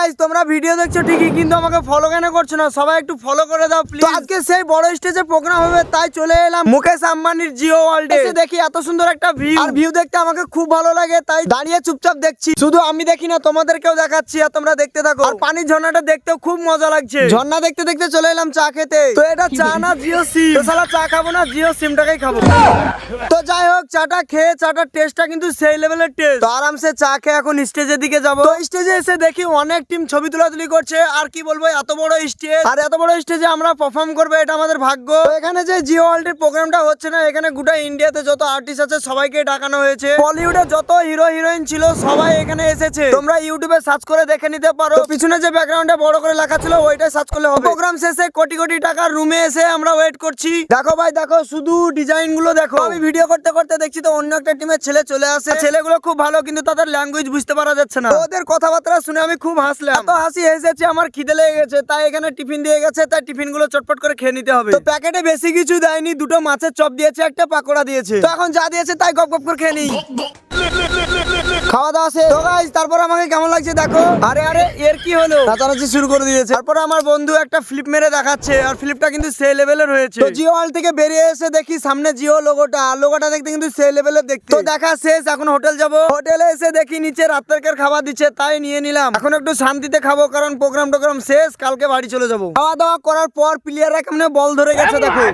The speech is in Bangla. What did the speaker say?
গাইস তোমরা ভিডিও দেখছো ঠিকই, কিন্তু আমাকে ফলো কেন করছো না? সবাই একটু ফলো করে দাও প্লিজ। আজকে সেই বড় স্টেজে প্রোগ্রাম হবে, তাই চলে এলাম মুকেশ আম্বানির জিও ওয়ার্ল্ডে। এসে দেখি এত সুন্দর একটা ভিউ, আর ভিউ দেখতে আমাকে খুব ভালো লাগে, তাই দাঁড়িয়ে চুপচাপ দেখছি। শুধু আমি দেখি না, তোমাদেরকেও দেখাচ্ছি, আর তোমরা দেখতে থাকো। আর পানির ঝর্ণাটা দেখতেও খুব মজা লাগছে। ঝর্ণা দেখতে দেখতে চলে এলাম চা খেতে। তো এটা চা না জিও সিম, তো শালা চা খাবো না, জিও সিমটাকেই খাবো। তো যাই হোক, চাটা খেয়ে চাটার টেস্টটা কিন্তু সেই লেভেলের টেস্ট। তো আরামসে চা খেয়ে এখন স্টেজের দিকে যাবো। তো স্টেজে এসে দেখি অনেক টিম ছবি তোলাতুলি করছে। আর কি বলবো, এত বড় স্টেজ, আর এত বড় স্টেজে আমরা পারফর্ম করবো, এটা আমাদের ভাগ্য। তো এখানে যে জিও ওয়ার্ল্ডের প্রোগ্রামটা হচ্ছে না, এখানে গোটা ইন্ডিয়াতে যত আর্টিস্ট আছে সবাইকে ডাকানো হয়েছে। বলিউডে যত হিরো হিরোইন ছিল সবাই এখানে এসেছে। তোমরা ইউটিউবে সার্চ করে দেখে নিতে পারো। পিছনে যে ব্যাকগ্রাউন্ডে বড় করে লেখা ছিল ওইটাই সার্চ করলে হবে। প্রোগ্রাম শেষে কোটি কোটি টাকার রুমে এসে আমরা ওয়েট করছি। দেখো ভাই দেখো, শুধু ডিজাইন গুলো দেখো। আমি ভিডিও করতে করতে দেখছি তো অন্য একটা টিমের ছেলে চলে আসে। ছেলেগুলো খুব ভালো, কিন্তু তাদের ল্যাঙ্গুয়েজ বুঝতে পারা যাচ্ছে না। ওদের কথাবার্তা শুনে আমি খুব হাসলাম। এত হাসি এসেছে, আমার খিদে লেগে গেছে, তাই এখানে টিফিন দিয়ে গেছে। তাই টিফিন গুলো চটপট করে খেয়ে নিতে হবে। তো প্যাকেটে বেশি কিছু দেয়নি, দুটো মাছের চপ দিয়েছে, একটা পাকোড়া দিয়েছে। তো এখন যা দিয়েছে তাই গপ গপ করে খেয়ে নিই। খাওয়া দাওয়া শেষ। তো গাইস তারপর আমাকে কেমন লাগছে দেখো। আরে আরে এর কি হলো, নাচানাচি শুরু করে দিয়েছে। তারপর আমার বন্ধু একটা ফ্লিপ মেরে দেখাচ্ছে, আর ফ্লিপটা কিন্তু সেই লেভেলের হয়েছে। তো জিও ওয়ার্ল্ড থেকে বেরিয়ে এসে দেখি সামনে জিও লোগোটা দেখতে কিন্তু সেই লেভেলের দেখতে। তো দেখা শেষ, এখন হোটেল যাব। হোটেলে এসে দেখি নিচে রাতের খাবার দিচ্ছে, তাই নিয়ে নিলাম। এখন একটু শান্তিতে খাবো, কারণ প্রোগ্রাম শেষ, কালকে বাড়ি চলে যাবো। খাওয়া দাওয়া করার পর প্লেয়াররা কেমনে বল ধরে গেছে দেখো।